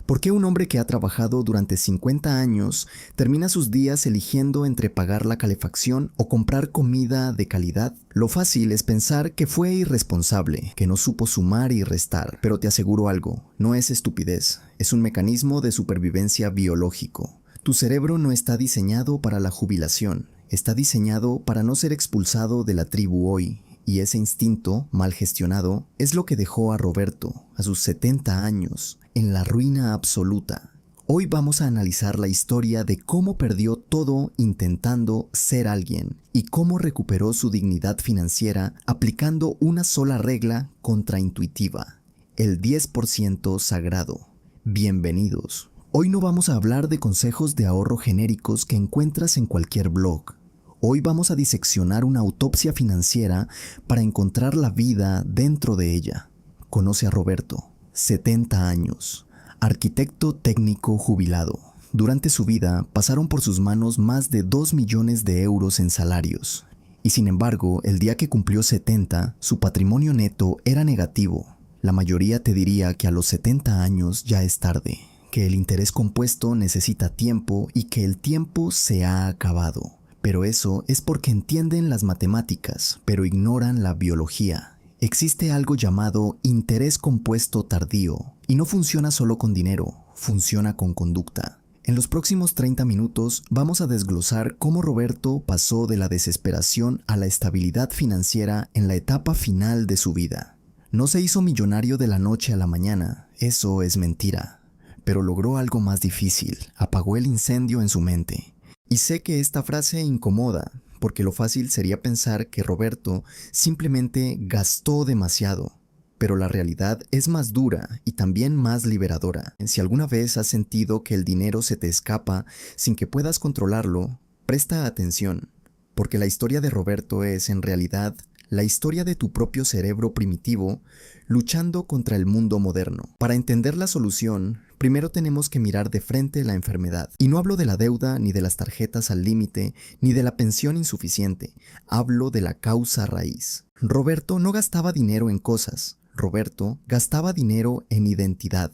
¿Por qué un hombre que ha trabajado durante 50 años termina sus días eligiendo entre pagar la calefacción o comprar comida de calidad? Lo fácil es pensar que fue irresponsable, que no supo sumar y restar, pero te aseguro algo, no es estupidez, es un mecanismo de supervivencia biológico. Tu cerebro no está diseñado para la jubilación, está diseñado para no ser expulsado de la tribu hoy. Y ese instinto, mal gestionado, es lo que dejó a Roberto, a sus 70 años, en la ruina absoluta. Hoy vamos a analizar la historia de cómo perdió todo intentando ser alguien y cómo recuperó su dignidad financiera aplicando una sola regla contraintuitiva, el 10% sagrado. Bienvenidos. Hoy no vamos a hablar de consejos de ahorro genéricos que encuentras en cualquier blog. Hoy vamos a diseccionar una autopsia financiera para encontrar la vida dentro de ella. Conoce a Roberto, 70 años, arquitecto técnico jubilado. Durante su vida pasaron por sus manos más de 2 millones de euros en salarios. Y sin embargo, el día que cumplió 70, su patrimonio neto era negativo. La mayoría te diría que a los 70 años ya es tarde, que el interés compuesto necesita tiempo y que el tiempo se ha acabado. Pero eso es porque entienden las matemáticas, pero ignoran la biología. Existe algo llamado interés compuesto tardío, y no funciona solo con dinero, funciona con conducta. En los próximos 30 minutos vamos a desglosar cómo Roberto pasó de la desesperación a la estabilidad financiera en la etapa final de su vida. No se hizo millonario de la noche a la mañana, eso es mentira. Pero logró algo más difícil, apagó el incendio en su mente. Y sé que esta frase incomoda, porque lo fácil sería pensar que Roberto simplemente gastó demasiado. Pero la realidad es más dura y también más liberadora. Si alguna vez has sentido que el dinero se te escapa sin que puedas controlarlo, presta atención, porque la historia de Roberto es, en realidad, la historia de tu propio cerebro primitivo luchando contra el mundo moderno. Para entender la solución, primero tenemos que mirar de frente la enfermedad. Y no hablo de la deuda, ni de las tarjetas al límite, ni de la pensión insuficiente. Hablo de la causa raíz. Roberto no gastaba dinero en cosas. Roberto gastaba dinero en identidad.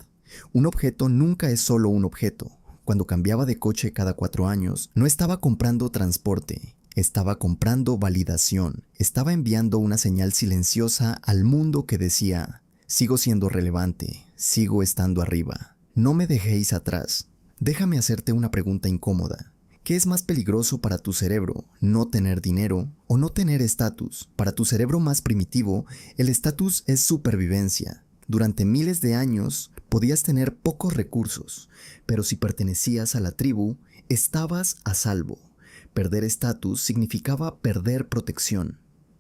Un objeto nunca es solo un objeto. Cuando cambiaba de coche cada 4 años, no estaba comprando transporte. Estaba comprando validación, estaba enviando una señal silenciosa al mundo que decía, sigo siendo relevante, sigo estando arriba, no me dejéis atrás. Déjame hacerte una pregunta incómoda. ¿Qué es más peligroso para tu cerebro, no tener dinero o no tener estatus? Para tu cerebro más primitivo, el estatus es supervivencia. Durante miles de años podías tener pocos recursos, pero si pertenecías a la tribu, estabas a salvo. Perder estatus significaba perder protección.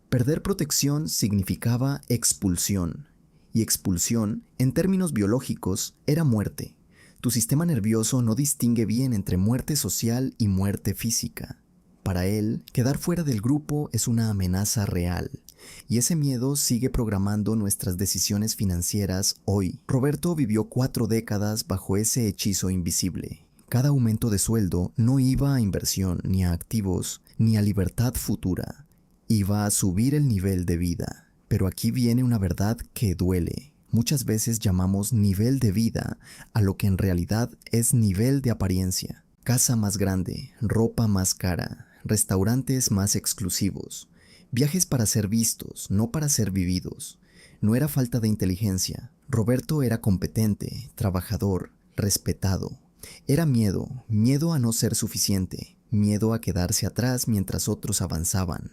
Perder protección significaba expulsión. Y expulsión, en términos biológicos, era muerte. Tu sistema nervioso no distingue bien entre muerte social y muerte física. Para él, quedar fuera del grupo es una amenaza real. Y ese miedo sigue programando nuestras decisiones financieras hoy. Roberto vivió 4 décadas bajo ese hechizo invisible. Cada aumento de sueldo no iba a inversión, ni a activos, ni a libertad futura. Iba a subir el nivel de vida. Pero aquí viene una verdad que duele. Muchas veces llamamos nivel de vida a lo que en realidad es nivel de apariencia. Casa más grande, ropa más cara, restaurantes más exclusivos, viajes para ser vistos, no para ser vividos. No era falta de inteligencia. Roberto era competente, trabajador, respetado. Era miedo, miedo a no ser suficiente, miedo a quedarse atrás mientras otros avanzaban,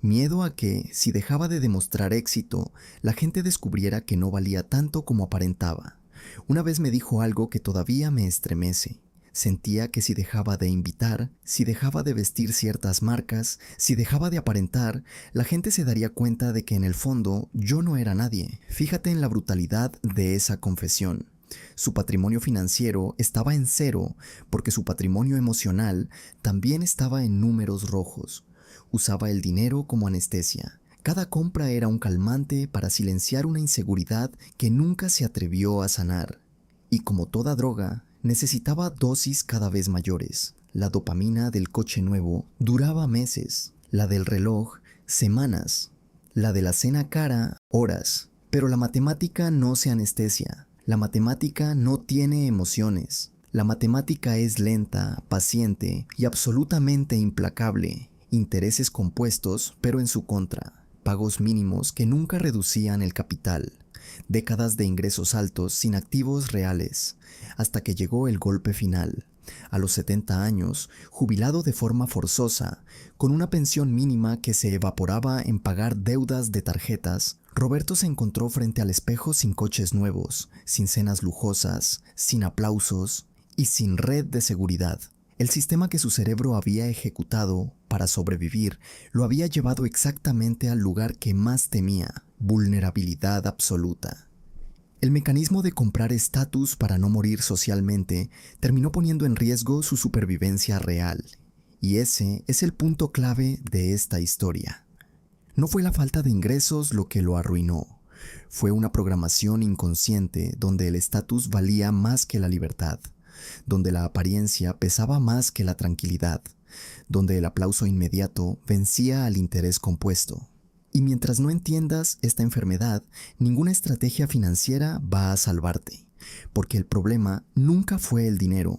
miedo a que, si dejaba de demostrar éxito, la gente descubriera que no valía tanto como aparentaba. Una vez me dijo algo que todavía me estremece. Sentía que si dejaba de invitar, si dejaba de vestir ciertas marcas, si dejaba de aparentar, la gente se daría cuenta de que en el fondo yo no era nadie. Fíjate en la brutalidad de esa confesión. Su patrimonio financiero estaba en 0 porque su patrimonio emocional también estaba en números rojos. Usaba el dinero como anestesia. Cada compra era un calmante para silenciar una inseguridad que nunca se atrevió a sanar. Y como toda droga, necesitaba dosis cada vez mayores. La dopamina del coche nuevo duraba meses, la del reloj, semanas, la de la cena cara, horas. Pero la matemática no se anestesia. La matemática no tiene emociones. La matemática es lenta, paciente y absolutamente implacable. Intereses compuestos, pero en su contra. Pagos mínimos que nunca reducían el capital. Décadas de ingresos altos sin activos reales. Hasta que llegó el golpe final. A los 70 años, jubilado de forma forzosa, con una pensión mínima que se evaporaba en pagar deudas de tarjetas, Roberto se encontró frente al espejo sin coches nuevos, sin cenas lujosas, sin aplausos y sin red de seguridad. El sistema que su cerebro había ejecutado para sobrevivir lo había llevado exactamente al lugar que más temía: vulnerabilidad absoluta. El mecanismo de comprar estatus para no morir socialmente terminó poniendo en riesgo su supervivencia real, y ese es el punto clave de esta historia. No fue la falta de ingresos lo que lo arruinó, fue una programación inconsciente donde el estatus valía más que la libertad, donde la apariencia pesaba más que la tranquilidad, donde el aplauso inmediato vencía al interés compuesto. Y mientras no entiendas esta enfermedad, ninguna estrategia financiera va a salvarte, porque el problema nunca fue el dinero.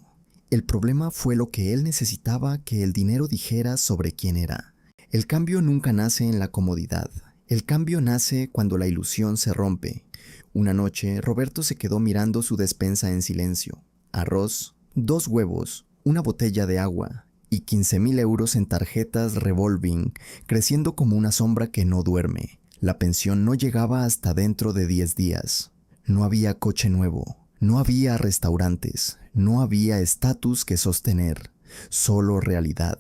El problema fue lo que él necesitaba que el dinero dijera sobre quién era. El cambio nunca nace en la comodidad. El cambio nace cuando la ilusión se rompe. Una noche, Roberto se quedó mirando su despensa en silencio. Arroz, 2 huevos, una botella de agua y 15,000 euros en tarjetas revolving, creciendo como una sombra que no duerme. La pensión no llegaba hasta dentro de 10 días. No había coche nuevo, no había restaurantes, no había estatus que sostener, solo realidad.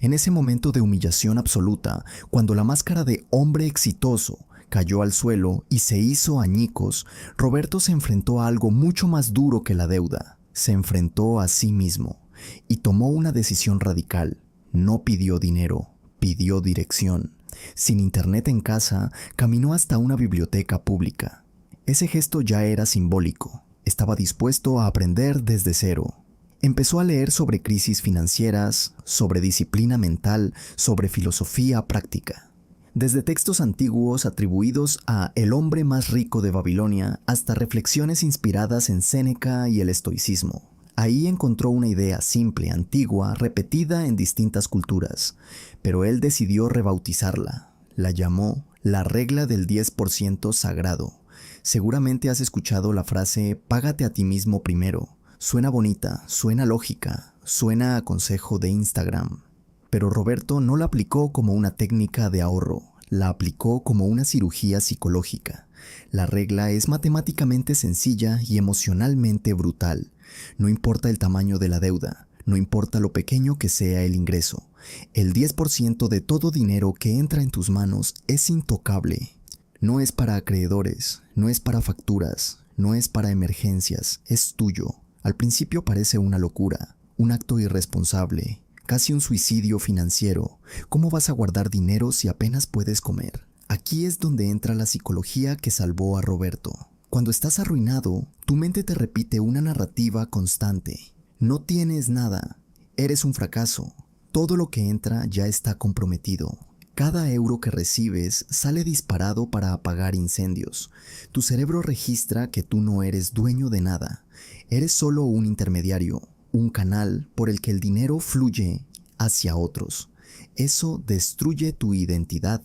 En ese momento de humillación absoluta, cuando la máscara de hombre exitoso cayó al suelo y se hizo añicos, Roberto se enfrentó a algo mucho más duro que la deuda. Se enfrentó a sí mismo y tomó una decisión radical. No pidió dinero, pidió dirección. Sin internet en casa, caminó hasta una biblioteca pública. Ese gesto ya era simbólico. Estaba dispuesto a aprender desde cero. Empezó a leer sobre crisis financieras, sobre disciplina mental, sobre filosofía práctica. Desde textos antiguos atribuidos a el hombre más rico de Babilonia hasta reflexiones inspiradas en Séneca y el estoicismo. Ahí encontró una idea simple, antigua, repetida en distintas culturas, pero él decidió rebautizarla. La llamó la regla del 10% sagrado. Seguramente has escuchado la frase «págate a ti mismo primero». Suena bonita, suena lógica, suena a consejo de Instagram. Pero Roberto no la aplicó como una técnica de ahorro, la aplicó como una cirugía psicológica. La regla es matemáticamente sencilla y emocionalmente brutal. No importa el tamaño de la deuda, no importa lo pequeño que sea el ingreso. El 10% de todo dinero que entra en tus manos es intocable. No es para acreedores, no es para facturas, no es para emergencias, es tuyo. Al principio parece una locura, un acto irresponsable, casi un suicidio financiero. ¿Cómo vas a guardar dinero si apenas puedes comer? Aquí es donde entra la psicología que salvó a Roberto. Cuando estás arruinado, tu mente te repite una narrativa constante. No tienes nada, eres un fracaso, todo lo que entra ya está comprometido. Cada euro que recibes sale disparado para apagar incendios. Tu cerebro registra que tú no eres dueño de nada, eres solo un intermediario, un canal por el que el dinero fluye hacia otros. Eso destruye tu identidad.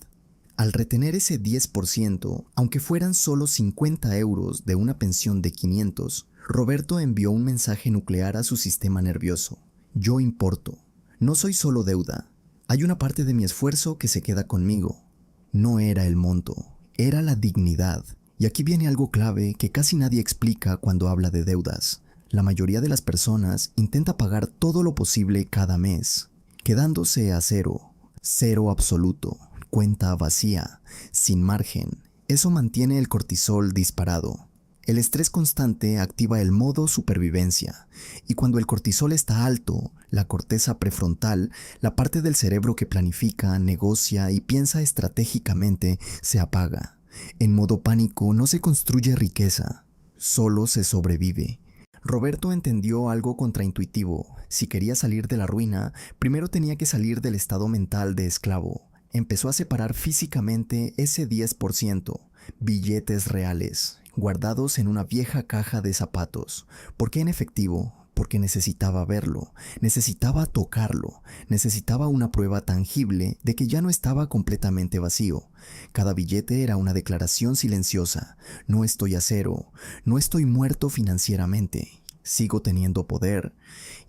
Al retener ese 10%, aunque fueran solo 50 euros de una pensión de 500, Roberto envió un mensaje nuclear a su sistema nervioso. Yo importo. No soy solo deuda. Hay una parte de mi esfuerzo que se queda conmigo. No era el monto, era la dignidad. Y aquí viene algo clave que casi nadie explica cuando habla de deudas. La mayoría de las personas intenta pagar todo lo posible cada mes, quedándose a cero, cero absoluto, cuenta vacía, sin margen. Eso mantiene el cortisol disparado. El estrés constante activa el modo supervivencia, y cuando el cortisol está alto, la corteza prefrontal, la parte del cerebro que planifica, negocia y piensa estratégicamente, se apaga. En modo pánico no se construye riqueza, solo se sobrevive. Roberto entendió algo contraintuitivo. Si quería salir de la ruina, primero tenía que salir del estado mental de esclavo. Empezó a separar físicamente ese 10%, billetes reales, guardados en una vieja caja de zapatos. ¿Por qué en efectivo? Porque necesitaba verlo, necesitaba tocarlo, necesitaba una prueba tangible de que ya no estaba completamente vacío. Cada billete era una declaración silenciosa: no estoy a cero, no estoy muerto financieramente, sigo teniendo poder.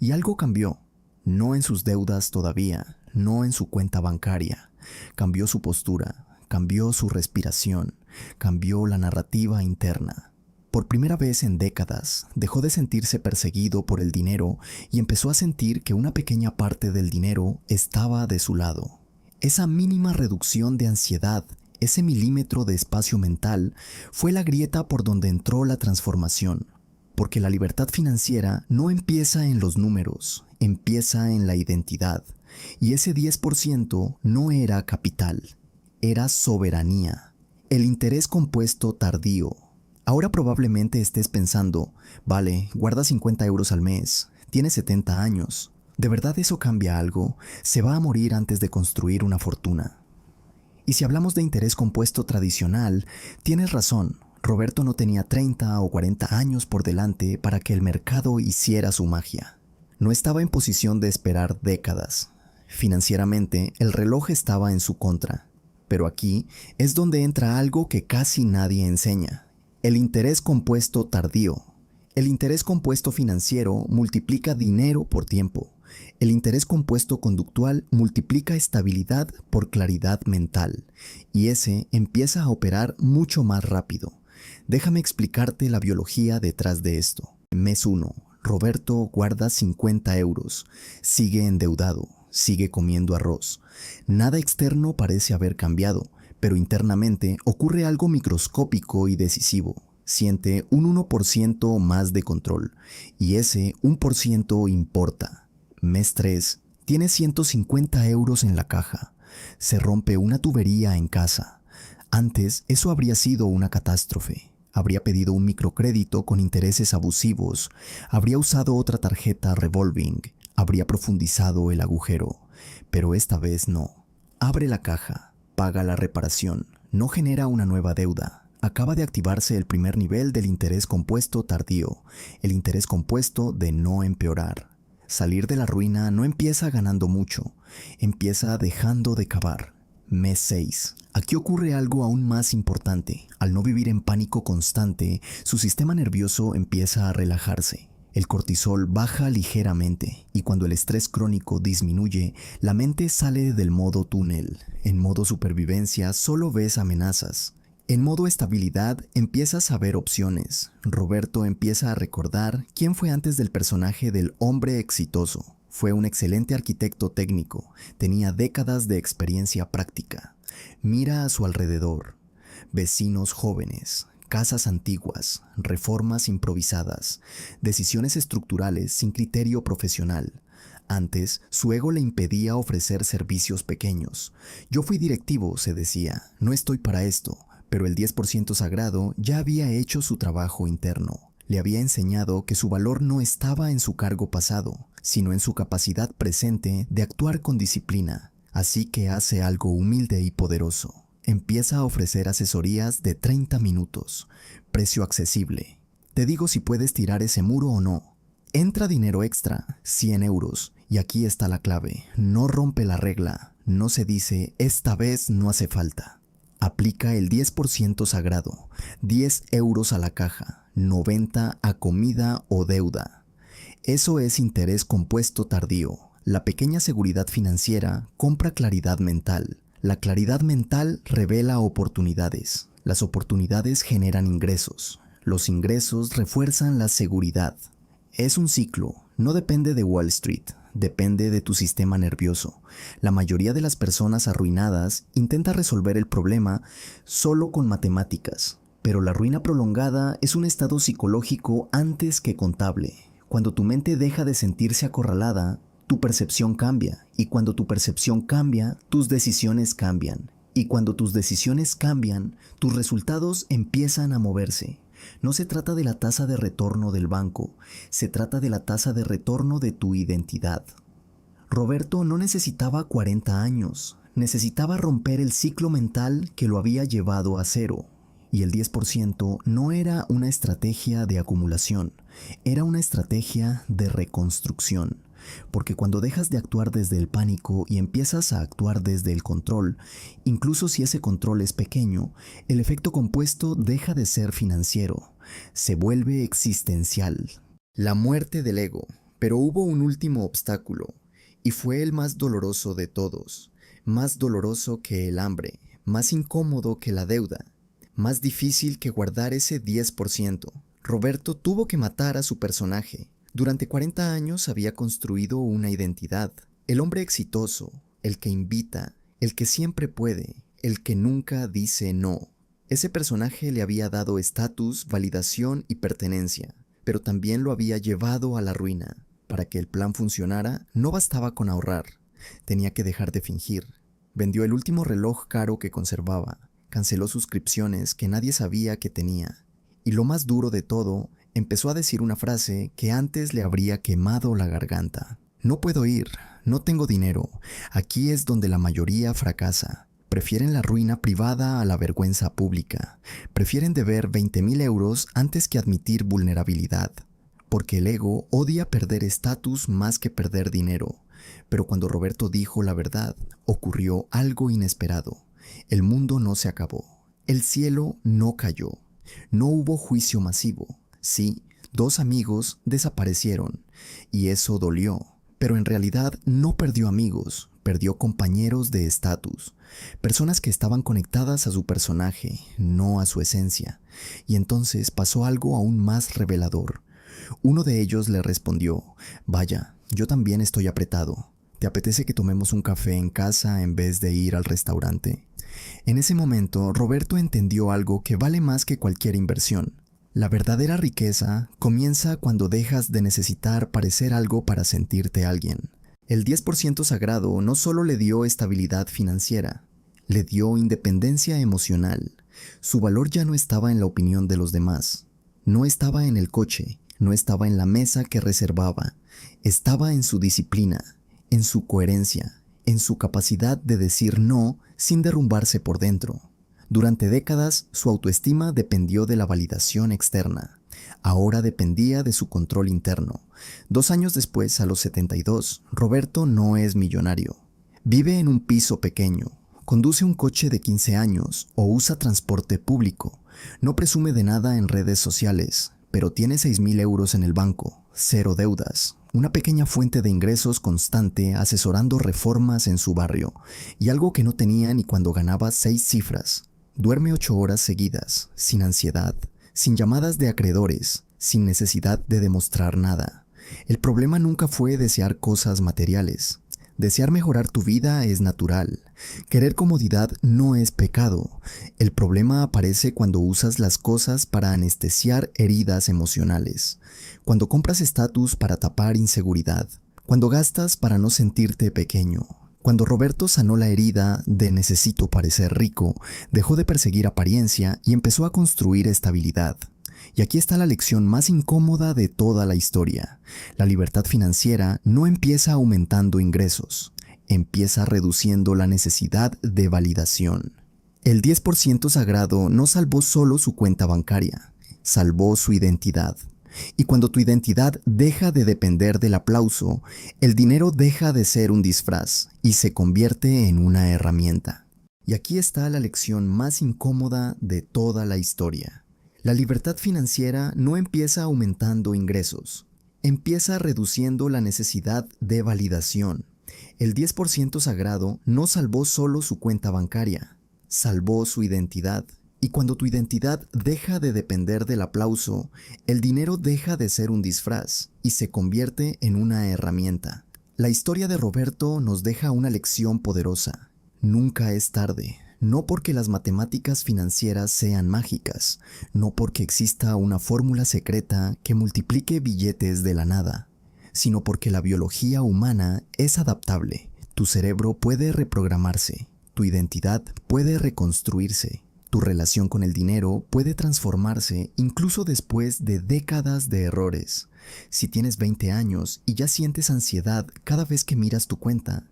Y algo cambió, no en sus deudas todavía, no en su cuenta bancaria. Cambió su postura, cambió su respiración, cambió la narrativa interna. Por primera vez en décadas, dejó de sentirse perseguido por el dinero y empezó a sentir que una pequeña parte del dinero estaba de su lado. Esa mínima reducción de ansiedad, ese milímetro de espacio mental, fue la grieta por donde entró la transformación. Porque la libertad financiera no empieza en los números, empieza en la identidad. Y ese 10% no era capital, era soberanía, el interés compuesto tardío. Ahora probablemente estés pensando: vale, guarda 50 euros al mes, tienes 70 años. ¿De verdad eso cambia algo? Se va a morir antes de construir una fortuna. Y si hablamos de interés compuesto tradicional, tienes razón. Roberto no tenía 30 o 40 años por delante para que el mercado hiciera su magia. No estaba en posición de esperar décadas. Financieramente, el reloj estaba en su contra. Pero aquí es donde entra algo que casi nadie enseña: el interés compuesto tardío. El interés compuesto financiero multiplica dinero por tiempo. El interés compuesto conductual multiplica estabilidad por claridad mental. Y ese empieza a operar mucho más rápido. Déjame explicarte la biología detrás de esto. Mes 1. Roberto guarda 50 euros. Sigue endeudado. Sigue comiendo arroz. Nada externo parece haber cambiado, pero internamente ocurre algo microscópico y decisivo. Siente un 1% más de control, y ese 1% importa. Mes 3. Tiene 150 euros en la caja. Se rompe una tubería en casa. Antes, eso habría sido una catástrofe. Habría pedido un microcrédito con intereses abusivos. Habría usado otra tarjeta revolving. Habría profundizado el agujero. Pero esta vez no. Abre la caja. Paga la reparación. No genera una nueva deuda. Acaba de activarse el primer nivel del interés compuesto tardío. El interés compuesto de no empeorar. Salir de la ruina no empieza ganando mucho. Empieza dejando de cavar. Mes 6. Aquí ocurre algo aún más importante. Al no vivir en pánico constante, su sistema nervioso empieza a relajarse. El cortisol baja ligeramente y cuando el estrés crónico disminuye, la mente sale del modo túnel. En modo supervivencia solo ves amenazas. En modo estabilidad empiezas a ver opciones. Roberto empieza a recordar quién fue antes del personaje del hombre exitoso. Fue un excelente arquitecto técnico, tenía décadas de experiencia práctica. Mira a su alrededor: vecinos jóvenes, casas antiguas, reformas improvisadas, decisiones estructurales sin criterio profesional. Antes, su ego le impedía ofrecer servicios pequeños. Yo fui directivo, se decía, no estoy para esto, pero el 10% sagrado ya había hecho su trabajo interno. Le había enseñado que su valor no estaba en su cargo pasado, sino en su capacidad presente de actuar con disciplina. Así que hace algo humilde y poderoso. Empieza a ofrecer asesorías de 30 minutos, precio accesible. Te digo si puedes tirar ese muro o no. Entra dinero extra, 100 euros, y aquí está la clave: no rompe la regla, no se dice esta vez no hace falta. Aplica el 10% sagrado, 10 euros a la caja, 90 a comida o deuda. Eso es interés compuesto tardío. La pequeña seguridad financiera compra claridad mental. La claridad mental revela oportunidades. Las oportunidades generan ingresos. Los ingresos refuerzan la seguridad. Es un ciclo, no depende de Wall Street, depende de tu sistema nervioso. La mayoría de las personas arruinadas intenta resolver el problema solo con matemáticas, pero la ruina prolongada es un estado psicológico antes que contable. Cuando tu mente deja de sentirse acorralada, tu percepción cambia, y cuando tu percepción cambia, tus decisiones cambian, y cuando tus decisiones cambian, tus resultados empiezan a moverse. No se trata de la tasa de retorno del banco, se trata de la tasa de retorno de tu identidad. Roberto no necesitaba 40 años, necesitaba romper el ciclo mental que lo había llevado a cero. Y el 10% no era una estrategia de acumulación, era una estrategia de reconstrucción. Porque cuando dejas de actuar desde el pánico y empiezas a actuar desde el control, incluso si ese control es pequeño, el efecto compuesto deja de ser financiero, se vuelve existencial. La muerte del ego. Pero hubo un último obstáculo, y fue el más doloroso de todos, más doloroso que el hambre, más incómodo que la deuda, más difícil que guardar ese 10%. Roberto tuvo que matar a su personaje. Durante 40 años había construido una identidad, el hombre exitoso, el que invita, el que siempre puede, el que nunca dice no. Ese personaje le había dado estatus, validación y pertenencia, pero también lo había llevado a la ruina. Para que el plan funcionara, no bastaba con ahorrar, tenía que dejar de fingir. Vendió el último reloj caro que conservaba, canceló suscripciones que nadie sabía que tenía, y lo más duro de todo, empezó a decir una frase que antes le habría quemado la garganta. No puedo ir, no tengo dinero, aquí es donde la mayoría fracasa. Prefieren la ruina privada a la vergüenza pública. Prefieren deber 20,000 euros antes que admitir vulnerabilidad. Porque el ego odia perder estatus más que perder dinero. Pero cuando Roberto dijo la verdad, ocurrió algo inesperado. El mundo no se acabó. El cielo no cayó. No hubo juicio masivo. Sí, 2 amigos desaparecieron. Y eso dolió. Pero en realidad no perdió amigos, perdió compañeros de estatus. Personas que estaban conectadas a su personaje, no a su esencia. Y entonces pasó algo aún más revelador. Uno de ellos le respondió: vaya, yo también estoy apretado. ¿Te apetece que tomemos un café en casa en vez de ir al restaurante? En ese momento, Roberto entendió algo que vale más que cualquier inversión. La verdadera riqueza comienza cuando dejas de necesitar parecer algo para sentirte alguien. El 10% sagrado no solo le dio estabilidad financiera, le dio independencia emocional. Su valor ya no estaba en la opinión de los demás, no estaba en el coche, no estaba en la mesa que reservaba, estaba en su disciplina, en su coherencia, en su capacidad de decir no sin derrumbarse por dentro. Durante décadas, su autoestima dependió de la validación externa. Ahora dependía de su control interno. 2 años después, a los 72, Roberto no es millonario. Vive en un piso pequeño, conduce un coche de 15 años o usa transporte público. No presume de nada en redes sociales, pero tiene 6,000 euros en el banco, 0 deudas, una pequeña fuente de ingresos constante asesorando reformas en su barrio, y algo que no tenía ni cuando ganaba 6 cifras. Duerme 8 horas seguidas, sin ansiedad, sin llamadas de acreedores, sin necesidad de demostrar nada. El problema nunca fue desear cosas materiales. Desear mejorar tu vida es natural. Querer comodidad no es pecado. El problema aparece cuando usas las cosas para anestesiar heridas emocionales. Cuando compras estatus para tapar inseguridad. Cuando gastas para no sentirte pequeño. Cuando Roberto sanó la herida de necesito parecer rico, dejó de perseguir apariencia y empezó a construir estabilidad. Y aquí está la lección más incómoda de toda la historia. La libertad financiera no empieza aumentando ingresos, empieza reduciendo la necesidad de validación. El 10% sagrado no salvó solo su cuenta bancaria, salvó su identidad. Y cuando tu identidad deja de depender del aplauso, el dinero deja de ser un disfraz y se convierte en una herramienta. Y aquí está la lección más incómoda de toda la historia. La libertad financiera no empieza aumentando ingresos, empieza reduciendo la necesidad de validación. El 10% sagrado no salvó solo su cuenta bancaria, salvó su identidad. Y cuando tu identidad deja de depender del aplauso, el dinero deja de ser un disfraz y se convierte en una herramienta. La historia de Roberto nos deja una lección poderosa. Nunca es tarde. No porque las matemáticas financieras sean mágicas, no porque exista una fórmula secreta que multiplique billetes de la nada, sino porque la biología humana es adaptable. Tu cerebro puede reprogramarse, tu identidad puede reconstruirse. Tu relación con el dinero puede transformarse incluso después de décadas de errores. Si tienes 20 años y ya sientes ansiedad cada vez que miras tu cuenta,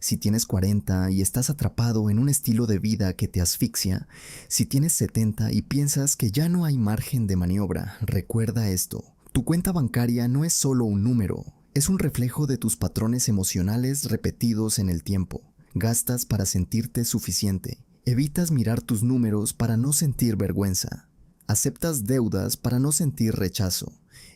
si tienes 40 y estás atrapado en un estilo de vida que te asfixia, si tienes 70 y piensas que ya no hay margen de maniobra, recuerda esto. Tu cuenta bancaria no es solo un número, es un reflejo de tus patrones emocionales repetidos en el tiempo. Gastas para sentirte suficiente. Evitas mirar tus números para no sentir vergüenza. Aceptas deudas para no sentir rechazo.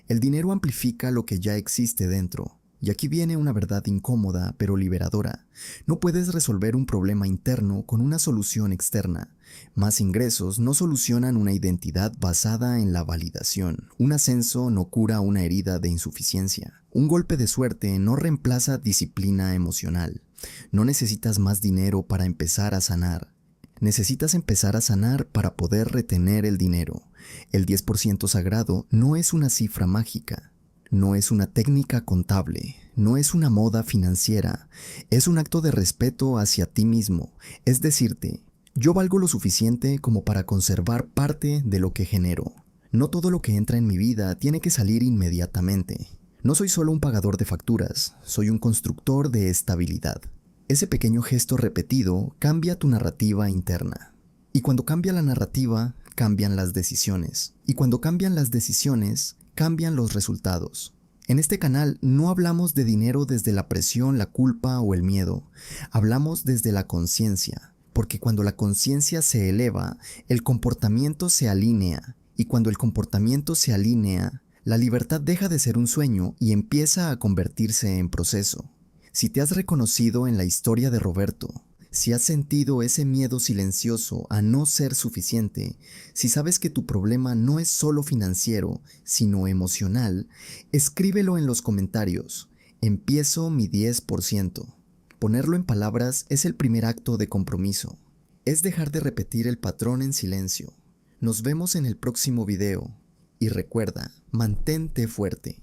El dinero amplifica lo que ya existe dentro. Y aquí viene una verdad incómoda pero liberadora. No puedes resolver un problema interno con una solución externa. Más ingresos no solucionan una identidad basada en la validación. Un ascenso no cura una herida de insuficiencia. Un golpe de suerte no reemplaza disciplina emocional. No necesitas más dinero para empezar a sanar. Necesitas empezar a sanar para poder retener el dinero. El 10% sagrado no es una cifra mágica, no es una técnica contable, no es una moda financiera, es un acto de respeto hacia ti mismo, es decirte, yo valgo lo suficiente como para conservar parte de lo que genero. No todo lo que entra en mi vida tiene que salir inmediatamente. No soy solo un pagador de facturas, soy un constructor de estabilidad. Ese pequeño gesto repetido cambia tu narrativa interna. Y cuando cambia la narrativa, cambian las decisiones. Y cuando cambian las decisiones, cambian los resultados. En este canal no hablamos de dinero desde la presión, la culpa o el miedo. Hablamos desde la conciencia. Porque cuando la conciencia se eleva, el comportamiento se alinea. Y cuando el comportamiento se alinea, la libertad deja de ser un sueño y empieza a convertirse en proceso. Si te has reconocido en la historia de Roberto, si has sentido ese miedo silencioso a no ser suficiente, si sabes que tu problema no es solo financiero, sino emocional, escríbelo en los comentarios. Empiezo mi 10%. Ponerlo en palabras es el primer acto de compromiso. Es dejar de repetir el patrón en silencio. Nos vemos en el próximo video. Y recuerda, mantente fuerte.